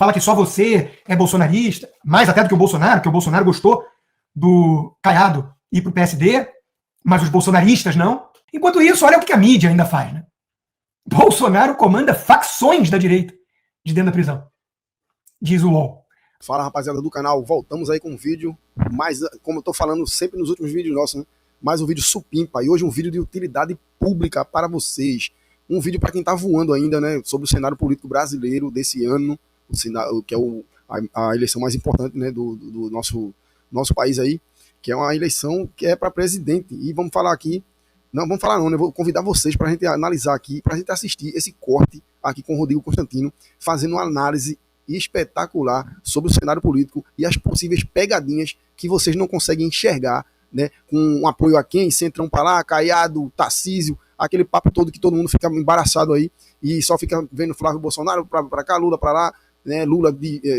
fala que só você é bolsonarista, mais até do que o Bolsonaro gostou do Caiado ir para o PSD, mas os bolsonaristas não. Enquanto isso, olha o que a mídia ainda faz, né? Bolsonaro comanda facções da direita de dentro da prisão, diz o UOL. Fala, rapaziada do canal, voltamos aí com um vídeo, mais, como eu tô falando sempre nos últimos vídeos nossos, né? Mais um vídeo supimpa, e hoje um vídeo de utilidade pública para vocês. Um vídeo para quem tá voando ainda, né, sobre o cenário político brasileiro desse ano, que é a eleição mais importante, né, do nosso país aí, que é uma eleição que é para presidente. E vamos falar aqui, não, vamos falar não, né, vou convidar vocês para a gente analisar aqui, para a gente assistir esse corte aqui com o Rodrigo Constantino, fazendo uma análise espetacular sobre o cenário político e as possíveis pegadinhas que vocês não conseguem enxergar, né, com um apoio a quem? Centrão para lá, Caiado, Tarcísio, aquele papo todo que todo mundo fica embaraçado aí e só fica vendo Flávio Bolsonaro para cá, Lula para lá, né, Lula,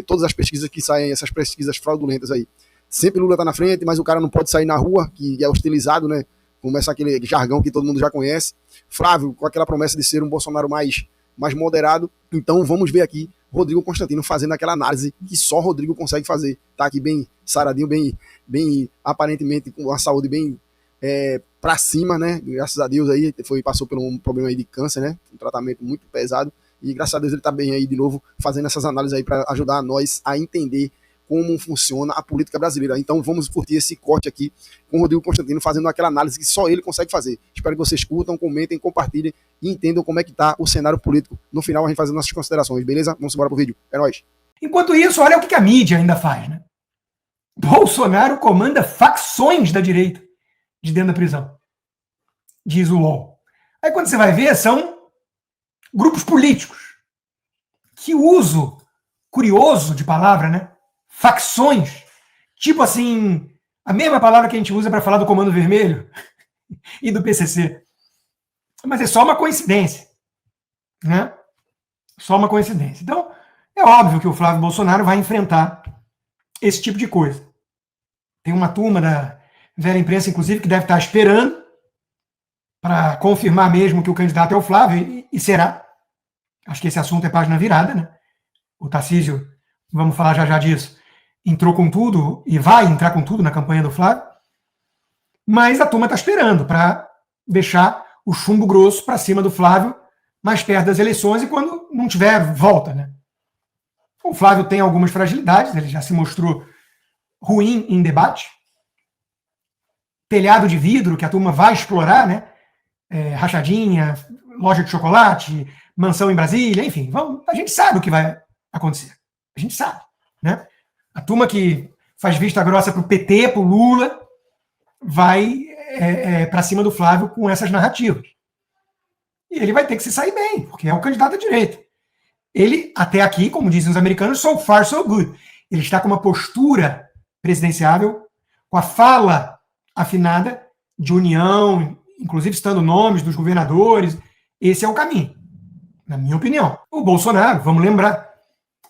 todas as pesquisas que saem, essas pesquisas fraudulentas aí, sempre Lula tá na frente, mas o cara não pode sair na rua, que é hostilizado, né, começa aquele jargão que todo mundo já conhece, Flávio com aquela promessa de ser um Bolsonaro mais moderado. Então vamos ver aqui Rodrigo Constantino fazendo aquela análise que só Rodrigo consegue fazer. Tá aqui bem saradinho, bem aparentemente com a saúde bem pra cima, né? Graças a Deus aí, passou por um problema aí de câncer, né? Um tratamento muito pesado. E graças a Deus ele tá bem aí de novo, fazendo essas análises aí para ajudar nós a entender como funciona a política brasileira. Então vamos curtir esse corte aqui com o Rodrigo Constantino fazendo aquela análise que só ele consegue fazer. Espero que vocês curtam, comentem, compartilhem e entendam como é que tá o cenário político. No final a gente faz as nossas considerações, beleza? Vamos embora pro vídeo. É nóis. Enquanto isso, olha o que a mídia ainda faz, né? Bolsonaro comanda facções da direita de dentro da prisão, diz o UOL. Aí quando você vai ver, são grupos políticos. Que uso curioso de palavra, né? Facções, tipo assim, a mesma palavra que a gente usa para falar do Comando Vermelho e do PCC. Mas é só uma coincidência, né? Só uma coincidência. Então, é óbvio que o Flávio Bolsonaro vai enfrentar esse tipo de coisa. Tem uma turma da velha imprensa, inclusive, que deve estar esperando para confirmar mesmo que o candidato é o Flávio, e será. Acho que esse assunto é página virada, né? O Tarcísio, vamos falar já disso, entrou com tudo e vai entrar com tudo na campanha do Flávio, mas a turma está esperando para deixar o chumbo grosso para cima do Flávio mais perto das eleições e quando não tiver volta, né? O Flávio tem algumas fragilidades, ele já se mostrou ruim em debate, telhado de vidro que a turma vai explorar, né? Rachadinha, loja de chocolate, mansão em Brasília, enfim, a gente sabe o que vai acontecer, a gente sabe, né? A turma que faz vista grossa pro PT, pro Lula, vai para cima do Flávio com essas narrativas. E ele vai ter que se sair bem, porque é o candidato à direita. Ele, até aqui, como dizem os americanos, so far so good. Ele está com uma postura presidenciável, com a fala afinada de união, inclusive citando nomes dos governadores. Esse é o caminho, na minha opinião. O Bolsonaro, vamos lembrar,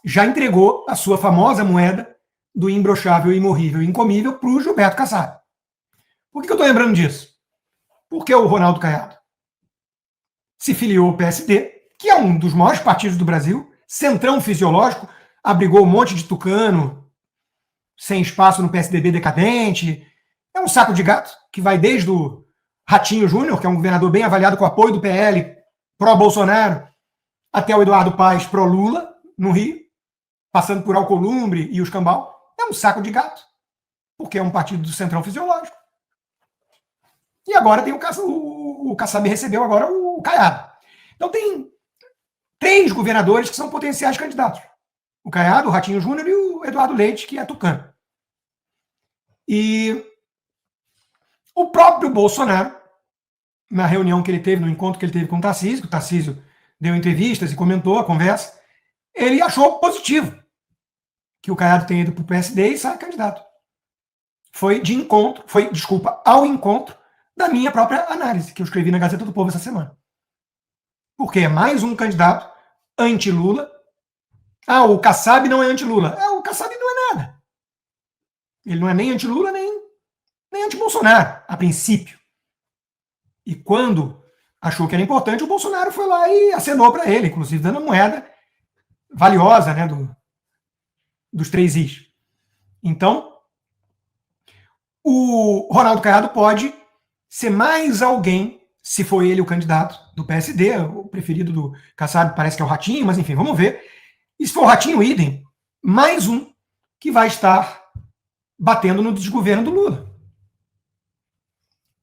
já entregou a sua famosa moeda do imbrochável, imorrível e incomível para o Gilberto Kassab. Por que eu estou lembrando disso? Porque o Ronaldo Caiado se filiou ao PSD, que é um dos maiores partidos do Brasil, centrão fisiológico, abrigou um monte de tucano, sem espaço no PSDB decadente. É um saco de gato, que vai desde o Ratinho Júnior, que é um governador bem avaliado com apoio do PL, pró-Bolsonaro, até o Eduardo Paes, pró-Lula, no Rio, passando por Alcolumbre e os Cambau. É um saco de gato, porque é um partido do centrão fisiológico. E agora tem o Kassab recebeu agora o Caiado. Então tem 3 governadores que são potenciais candidatos. O Caiado, o Ratinho Júnior e o Eduardo Leite, que é tucano. E o próprio Bolsonaro, na reunião que ele teve, no encontro que ele teve com o Tarcísio deu entrevistas e comentou a conversa, ele achou positivo que o Caiado tenha ido para o PSD e sai candidato. Foi ao encontro da minha própria análise, que eu escrevi na Gazeta do Povo essa semana. Porque é mais um candidato anti-Lula. Ah, o Kassab não é anti-Lula. O Kassab não é nada. Ele não é nem anti-Lula, nem anti-Bolsonaro, a princípio. E quando achou que era importante, o Bolsonaro foi lá e acenou para ele, inclusive dando moeda valiosa, né, dos 3 Is. Então, o Ronaldo Caiado pode ser mais alguém, se for ele o candidato do PSD, o preferido do Kassab parece que é o Ratinho, mas enfim, vamos ver. E se for o Ratinho, idem, mais um que vai estar batendo no desgoverno do Lula.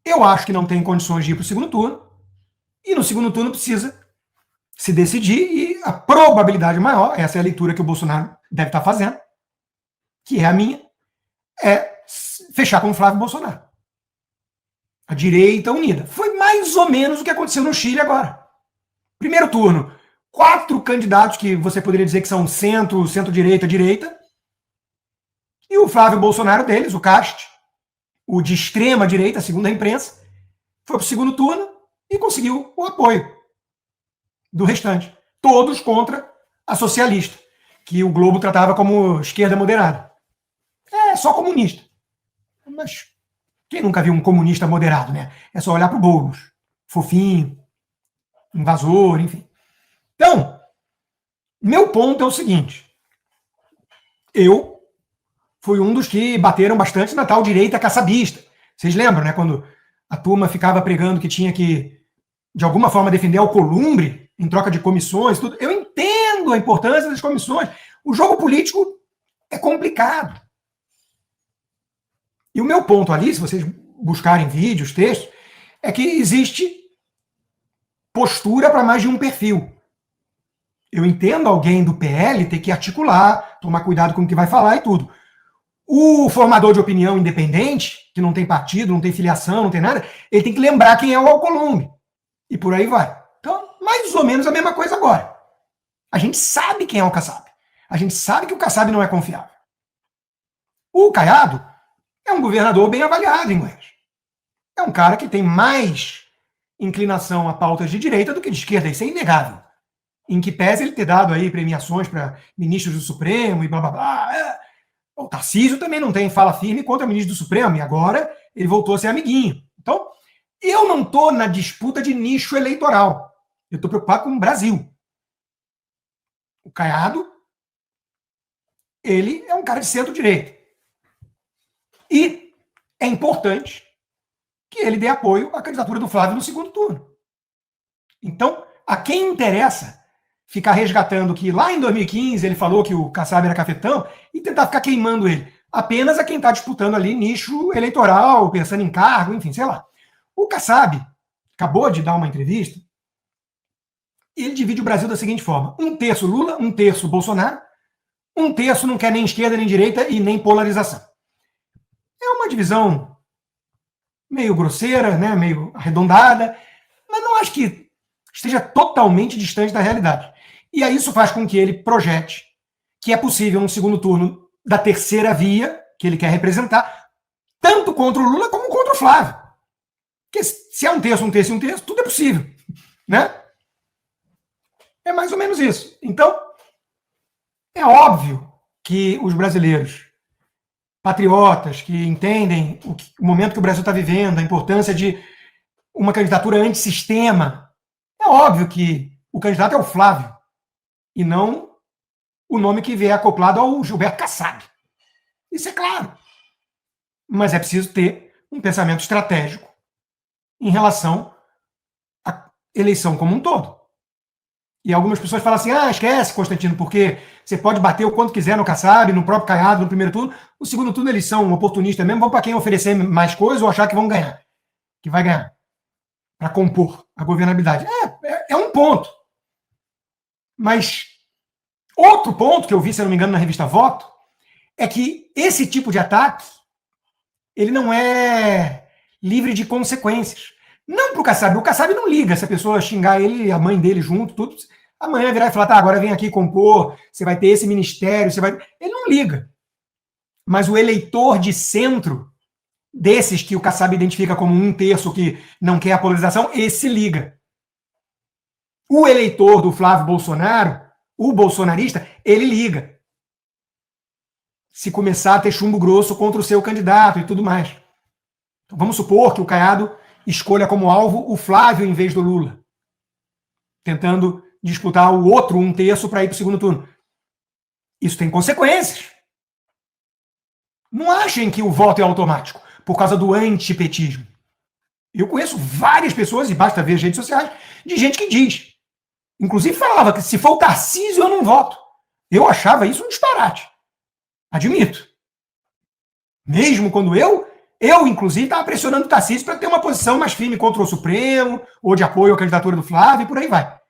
Eu acho que não tem condições de ir para o segundo turno, e no segundo turno precisa se decidir, e a probabilidade maior, essa é a leitura que o Bolsonaro deve estar fazendo, que é a minha, é fechar com o Flávio Bolsonaro. A direita unida. Foi mais ou menos o que aconteceu no Chile agora. Primeiro turno, 4 candidatos que você poderia dizer que são centro, centro-direita, direita, e o Flávio Bolsonaro deles, o Cast, o de extrema direita, segundo a imprensa, foi para o segundo turno e conseguiu o apoio do restante. Todos contra a socialista, que o Globo tratava como esquerda moderada. É só comunista. Mas quem nunca viu um comunista moderado, né? É só olhar para o Boulos. Fofinho, invasor, enfim. Então, meu ponto é o seguinte. Eu fui um dos que bateram bastante na tal direita caçabista. Vocês lembram, né? Quando a turma ficava pregando que tinha que, de alguma forma, defender Alcolumbre em troca de comissões, tudo. Eu entendo a importância das comissões. O jogo político é complicado. E o meu ponto ali, se vocês buscarem vídeos, textos, é que existe postura para mais de um perfil. Eu entendo alguém do PL ter que articular, tomar cuidado com o que vai falar e tudo. O formador de opinião independente, que não tem partido, não tem filiação, não tem nada, ele tem que lembrar quem é o Alcolumbre. E por aí vai. Então, mais ou menos a mesma coisa agora. A gente sabe quem é o Kassab. A gente sabe que o Kassab não é confiável. O Caiado é um governador bem avaliado em Goiás. É um cara que tem mais inclinação a pautas de direita do que de esquerda. Isso é inegável. Em que pese ele ter dado aí premiações para ministros do Supremo e blá blá blá. O Tarcísio também não tem fala firme contra ministro do Supremo, e agora ele voltou a ser amiguinho. Então, eu não estou na disputa de nicho eleitoral. Eu estou preocupado com o Brasil. O Caiado, ele é um cara de centro-direita. E é importante que ele dê apoio à candidatura do Flávio no segundo turno. Então, a quem interessa ficar resgatando que lá em 2015 ele falou que o Kassab era cafetão e tentar ficar queimando ele. Apenas a quem está disputando ali nicho eleitoral, pensando em cargo, enfim, sei lá. O Kassab acabou de dar uma entrevista e ele divide o Brasil da seguinte forma: 1/3 Lula, 1/3 Bolsonaro, 1/3 não quer nem esquerda nem direita e nem polarização. É uma divisão meio grosseira, né, meio arredondada, mas não acho que esteja totalmente distante da realidade. E aí isso faz com que ele projete que é possível um segundo turno da terceira via, que ele quer representar, tanto contra o Lula como contra o Flávio. Porque se é 1/3, 1/3 e 1/3, tudo é possível. Né? É mais ou menos isso. Então, é óbvio que os brasileiros patriotas, que entendem o momento que o Brasil está vivendo, a importância de uma candidatura antissistema, é óbvio que o candidato é o Flávio, e não o nome que vier acoplado ao Gilberto Kassab. Isso é claro. Mas é preciso ter um pensamento estratégico em relação à eleição como um todo. E algumas pessoas falam assim, esquece, Constantino, porque você pode bater o quanto quiser no Kassab, no próprio Caiado, no primeiro turno. No segundo turno eles são oportunistas mesmo, vão para quem oferecer mais coisa ou achar que vão ganhar. Que vai ganhar. Para compor a governabilidade. É um ponto. Mas outro ponto que eu vi, se eu não me engano, na revista Voto, é que esse tipo de ataque ele não é livre de consequências. Não para o Kassab. O Kassab não liga se a pessoa xingar ele e a mãe dele junto, tudo. Amanhã virar e falar, agora vem aqui compor, você vai ter esse ministério, você vai... Ele não liga. Mas o eleitor de centro, desses que o Kassab identifica como 1/3 que não quer a polarização, esse liga. O eleitor do Flávio Bolsonaro, o bolsonarista, ele liga. Se começar a ter chumbo grosso contra o seu candidato e tudo mais. Então, vamos supor que o Caiado escolha como alvo o Flávio em vez do Lula, tentando disputar o outro 1/3 para ir para o segundo turno. Isso tem consequências. Não achem que o voto é automático por causa do antipetismo. Eu conheço várias pessoas, e basta ver as redes sociais, de gente que diz. Inclusive falava que se for o Tarcísio eu não voto. Eu achava isso um disparate. Admito. Mesmo quando eu inclusive, estava pressionando o Tarcísio para ter uma posição mais firme contra o Supremo, ou de apoio à candidatura do Flávio, e por aí vai.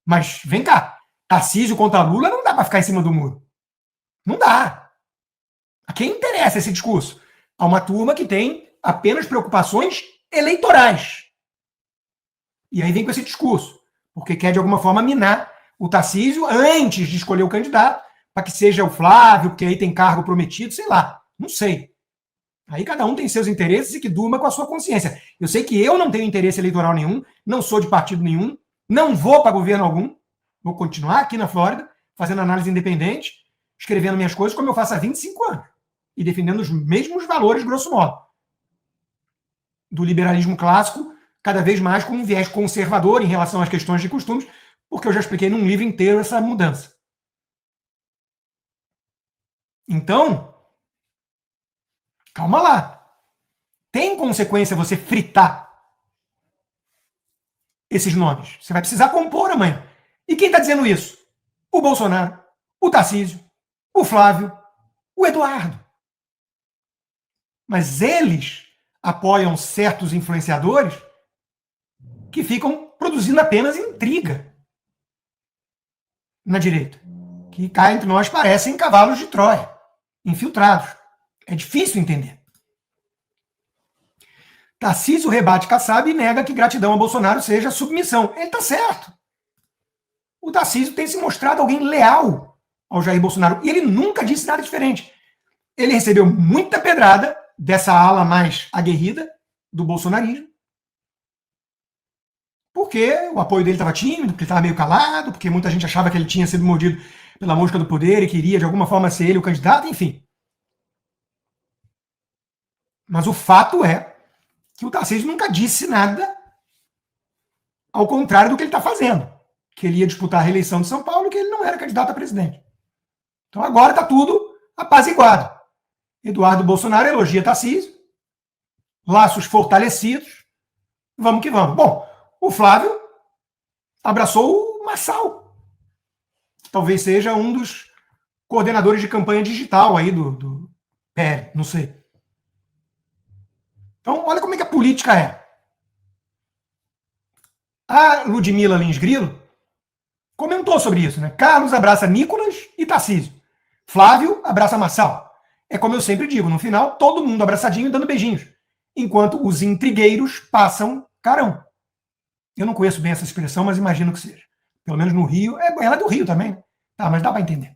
Mas, vem cá, Tarcísio contra Lula não dá para ficar em cima do muro. Não dá. A quem interessa esse discurso? A uma turma que tem apenas preocupações eleitorais. E aí vem com esse discurso, porque quer, de alguma forma, minar o Tarcísio antes de escolher o candidato, para que seja o Flávio, porque aí tem cargo prometido, sei lá. Não sei. Aí cada um tem seus interesses e que durma com a sua consciência. Eu sei que eu não tenho interesse eleitoral nenhum, não sou de partido nenhum, não vou para governo algum, vou continuar aqui na Flórida, fazendo análise independente, escrevendo minhas coisas como eu faço há 25 anos, e defendendo os mesmos valores, grosso modo, do liberalismo clássico, cada vez mais com um viés conservador em relação às questões de costumes, porque eu já expliquei num livro inteiro essa mudança. Então, calma lá. Tem consequência você fritar esses nomes. Você vai precisar compor amanhã. E quem está dizendo isso? O Bolsonaro, o Tarcísio, o Flávio, o Eduardo. Mas eles apoiam certos influenciadores que ficam produzindo apenas intriga na direita. Que cá entre nós parecem cavalos de Troia, infiltrados. É difícil entender. Tarcísio rebate Kassab e nega que gratidão a Bolsonaro seja submissão. Ele está certo. O Tarcísio tem se mostrado alguém leal ao Jair Bolsonaro. E ele nunca disse nada diferente. Ele recebeu muita pedrada dessa ala mais aguerrida do bolsonarismo, porque o apoio dele estava tímido, porque ele estava meio calado, porque muita gente achava que ele tinha sido mordido pela mosca do poder e queria, de alguma forma, ser ele o candidato, enfim. Mas o fato é que o Tarcísio nunca disse nada ao contrário do que ele está fazendo, que ele ia disputar a reeleição de São Paulo e que ele não era candidato a presidente. Então agora está tudo apaziguado. Eduardo Bolsonaro elogia Tarcísio, laços fortalecidos, vamos que vamos. Bom, o Flávio abraçou o Marçal, que talvez seja um dos coordenadores de campanha digital aí do PL, não sei. Então, olha como é que a política é. A Ludmila Lins Grilo comentou sobre isso, né? Carlos abraça Nicolas e Tarcísio. Flávio abraça Marçal. É como eu sempre digo, no final, todo mundo abraçadinho e dando beijinhos. Enquanto os intrigueiros passam carão. Eu não conheço bem essa expressão, mas imagino que seja. Pelo menos no Rio. Ela é do Rio também. Tá, mas dá para entender.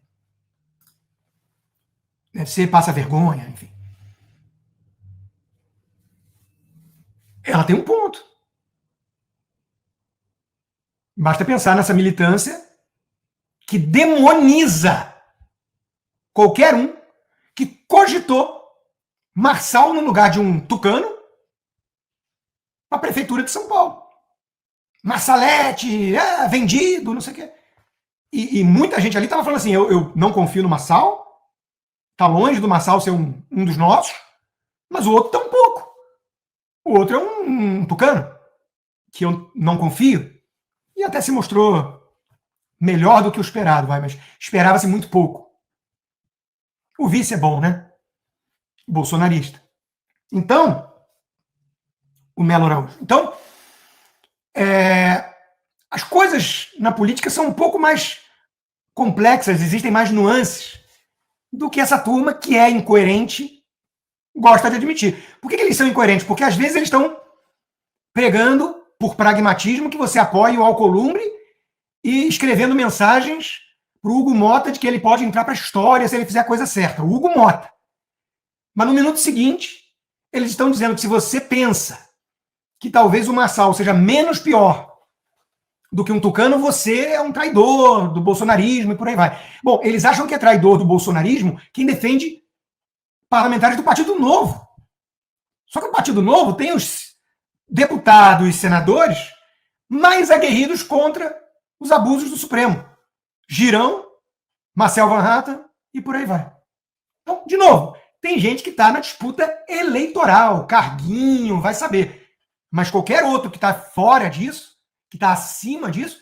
Deve ser passa vergonha, enfim. Ela tem um ponto. Basta pensar nessa militância que demoniza qualquer um que cogitou Marçal no lugar de um tucano para a prefeitura de São Paulo. Marsalete, vendido, não sei o quê. E muita gente ali estava falando assim, eu não confio no Marçal, está longe do Marçal ser um dos nossos, mas o outro tampouco. O outro é um tucano, que eu não confio, e até se mostrou melhor do que o esperado, mas esperava-se muito pouco. O vice é bom, né? Bolsonarista. Então, o Melo Araújo. Então, as coisas na política são um pouco mais complexas, existem mais nuances do que essa turma que é incoerente gosta de admitir. Por que eles são incoerentes? Porque às vezes eles estão pregando por pragmatismo que você apoie o Alcolumbre e escrevendo mensagens para o Hugo Mota de que ele pode entrar para a história se ele fizer a coisa certa. O Hugo Mota. Mas no minuto seguinte, eles estão dizendo que se você pensa que talvez o Marçal seja menos pior do que um tucano, você é um traidor do bolsonarismo e por aí vai. Bom, eles acham que é traidor do bolsonarismo quem defende parlamentares do Partido Novo. Só que o Partido Novo tem os deputados e senadores mais aguerridos contra os abusos do Supremo. Girão, Marcel Van Hatten e por aí vai. Então, de novo, tem gente que está na disputa eleitoral, carguinho, vai saber. Mas qualquer outro que está fora disso, que está acima disso,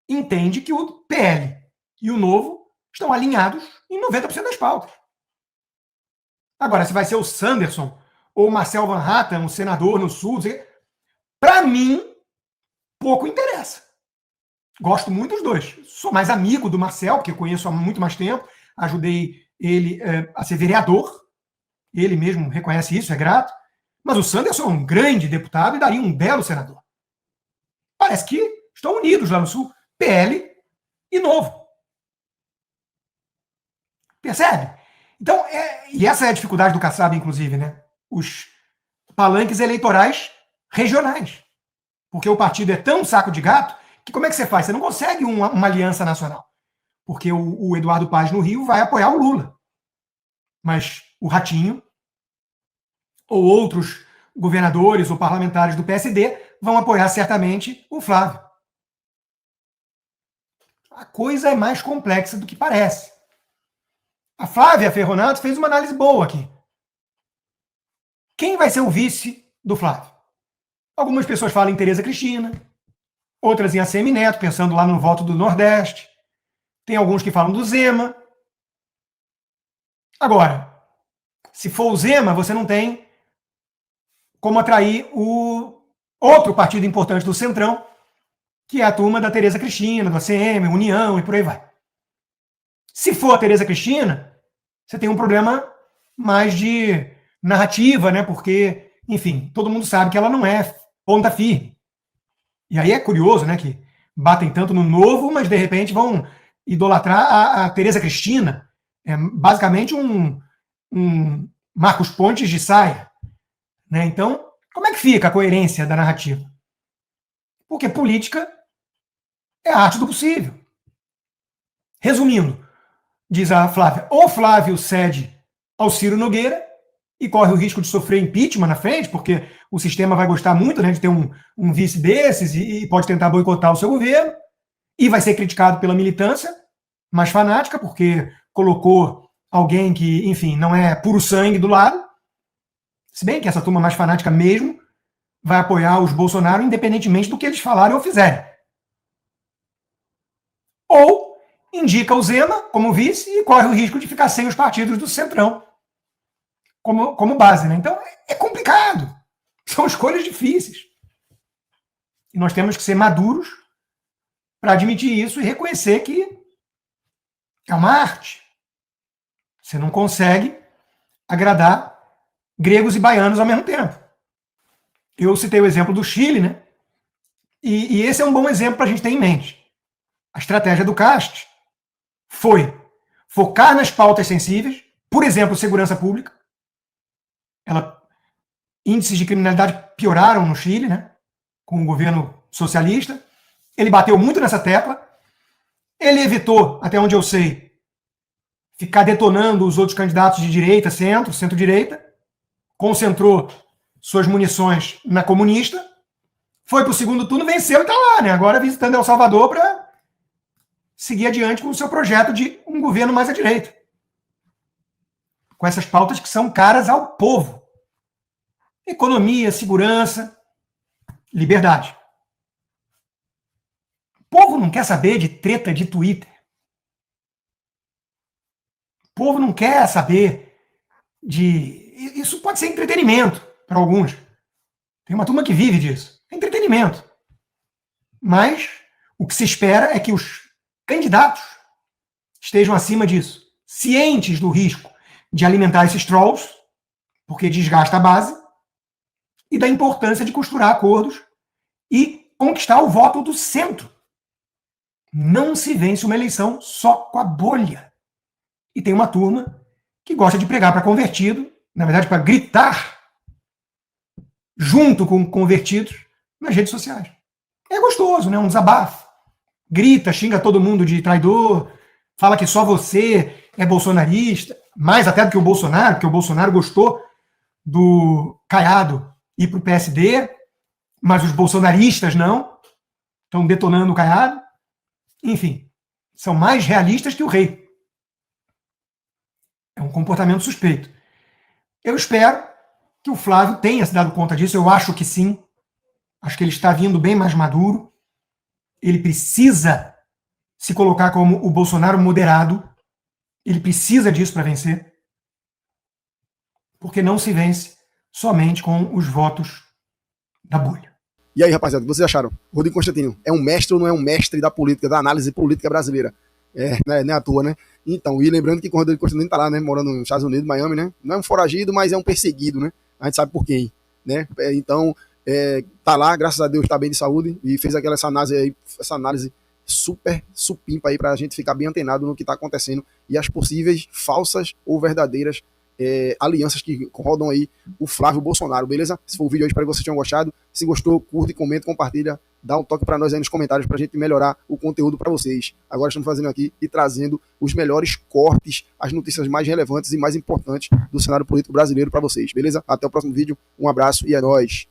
entende que o PL e o Novo estão alinhados em 90% das pautas. Agora, se vai ser o Sanderson ou o Marcel Van Hatten, um senador no Sul, para mim, pouco interessa. Gosto muito dos dois. Sou mais amigo do Marcel, porque eu conheço há muito mais tempo, ajudei ele a ser vereador, ele mesmo reconhece isso, é grato. Mas o Sanderson é um grande deputado e daria um belo senador. Parece que estão unidos lá no Sul, PL e Novo. Percebe? Então, e essa é a dificuldade do Kassab, inclusive, né? Os palanques eleitorais regionais. Porque o partido é tão saco de gato que como é que você faz? Você não consegue uma aliança nacional. Porque o Eduardo Paz no Rio vai apoiar o Lula. Mas o Ratinho ou outros governadores ou parlamentares do PSD vão apoiar certamente o Flávio. A coisa é mais complexa do que parece. A Flávia Ferronato fez uma análise boa aqui. Quem vai ser o vice do Flávio? Algumas pessoas falam em Tereza Cristina, outras em ACM Neto, pensando lá no voto do Nordeste. Tem alguns que falam do Zema. Agora, se for o Zema, você não tem como atrair o outro partido importante do Centrão, que é a turma da Tereza Cristina, do ACM, União e por aí vai. Se for a Tereza Cristina, você tem um problema mais de narrativa, né? Porque, enfim, todo mundo sabe que ela não é ponta firme. E aí é curioso, né? Que batem tanto no Novo, mas de repente vão idolatrar a Tereza Cristina. É basicamente um Marcos Pontes de saia. Né? Então, como é que fica a coerência da narrativa? Porque política é a arte do possível. Resumindo, diz a Flávia, ou Flávio cede ao Ciro Nogueira e corre o risco de sofrer impeachment na frente, porque o sistema vai gostar muito, né, de ter um vice desses e pode tentar boicotar o seu governo, e vai ser criticado pela militância mais fanática, porque colocou alguém que, enfim, não é puro sangue do lado, se bem que essa turma mais fanática mesmo vai apoiar os Bolsonaro independentemente do que eles falarem ou fizerem. Ou indica o Zema como vice e corre o risco de ficar sem os partidos do Centrão como base. Né? Então, é complicado. São escolhas difíceis. E nós temos que ser maduros para admitir isso e reconhecer que é uma arte. Você não consegue agradar gregos e baianos ao mesmo tempo. Eu citei o exemplo do Chile, né? E esse é um bom exemplo para a gente ter em mente. A estratégia do CAST foi focar nas pautas sensíveis, por exemplo, segurança pública. Índices de criminalidade pioraram no Chile, né? Com o governo socialista. Ele bateu muito nessa tecla. Ele evitou, até onde eu sei, ficar detonando os outros candidatos de direita, centro-direita. Concentrou suas munições na comunista. Foi para o segundo turno, venceu e está lá, né? Agora visitando El Salvador para seguir adiante com o seu projeto de um governo mais à direita. Com essas pautas que são caras ao povo. Economia, segurança, liberdade. O povo não quer saber de treta de Twitter. O povo não quer saber de... Isso pode ser entretenimento para alguns. Tem uma turma que vive disso. É entretenimento. Mas o que se espera é que os candidatos estejam acima disso, cientes do risco de alimentar esses trolls, porque desgasta a base, e da importância de costurar acordos e conquistar o voto do centro. Não se vence uma eleição só com a bolha. E tem uma turma que gosta de pregar para convertido, na verdade para gritar junto com convertidos nas redes sociais. É gostoso, né? Um desabafo. Grita, xinga todo mundo de traidor, fala que só você é bolsonarista, mais até do que o Bolsonaro, porque o Bolsonaro gostou do Caiado ir para o PSD, mas os bolsonaristas não, estão detonando o Caiado. Enfim, são mais realistas que o rei. É um comportamento suspeito. Eu espero que o Flávio tenha se dado conta disso. Eu acho que sim. Acho que ele está vindo bem mais maduro. Ele precisa se colocar como o Bolsonaro moderado. Ele precisa disso para vencer. Porque não se vence somente com os votos da bolha. E aí, rapaziada, o que vocês acharam? Rodrigo Constantino é um mestre ou não é um mestre da política, da análise política brasileira? Não é à toa, né? Então, e lembrando que o Rodrigo Constantino tá lá, né? Morando nos Estados Unidos, Miami, né? Não é um foragido, mas é um perseguido, né? A gente sabe por quem, né? Então, tá lá, graças a Deus, tá bem de saúde e fez essa análise super supimpa aí pra gente ficar bem antenado no que tá acontecendo e as possíveis falsas ou verdadeiras alianças que rodam aí o Flávio Bolsonaro, beleza? Se for o vídeo aí, espero que vocês tenham gostado. Se gostou, curte, comenta, compartilha, dá um toque para nós aí nos comentários pra gente melhorar o conteúdo para vocês. Agora estamos fazendo aqui e trazendo os melhores cortes, as notícias mais relevantes e mais importantes do cenário político brasileiro para vocês, beleza? Até o próximo vídeo, um abraço e é nóis!